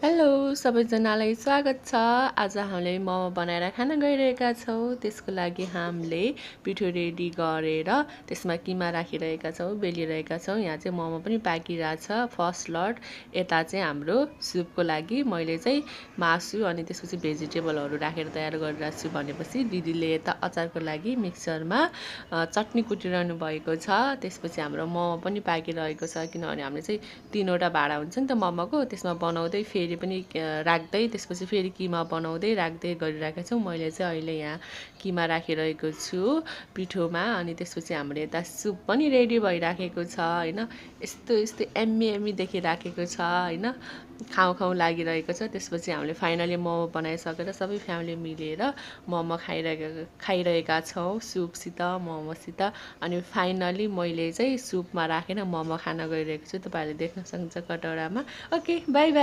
Hello सबैजनालाई स्वागत छ। आज हामीले मोमो बनाएर खान गइरहेका छौँ। त्यसको लागि हामीले पिठो रेडी गरेर त्यसमा किमा राखिरहेका छौँ, बेलिरहेका छौँ। यहाँ चाहिँ मोमो पनि पाकिरहेछ फर्स्ट लट। यता चाहिँ हाम्रो सुपको लागि मैले चाहिँ मासु अनि त्यसपछि भेजिटेबलहरू राखेर तयार गरिरहेको छु भनेपछि दिदीले यता अचारको लागि मिक्सरमा चटनी कुटिरहनु भएको छ। त्यसपछि हाम्रो मोमो पनि पाकिरहेको छ किनभने हामीले चाहिँ 3वटा भाँडा हुन्छ नि त मोमोको, त्यसमा बनाउँदै फेरि पनि राख्दै त्यसपछि फेरि किमा बनाउँदै राख्दै गरिरहेको छौँ। मैले चाहिँ अहिले यहाँ किमा राखिरहेको छु पिठोमा अनि त्यसपछि हाम्रो यता सुप पनि रेडी भइराखेको छ हैन। यस्तो यस्तो एम्मी देखिराखेको छ हैन, खाउँ लागिरहेको छ। त्यसपछि हामीले फाइनली मोमो बनाइसकेर सबै फ्यामिली मिलेर मोमो खाइरहेका छौँ सुपसित मोमोसित। अनि फाइनली मैले चाहिँ सुपमा राखेर मोमो खान गइरहेको छु, तपाईँहरूले देख्न सक्नुहुन्छ कटौरामा। Okay by by.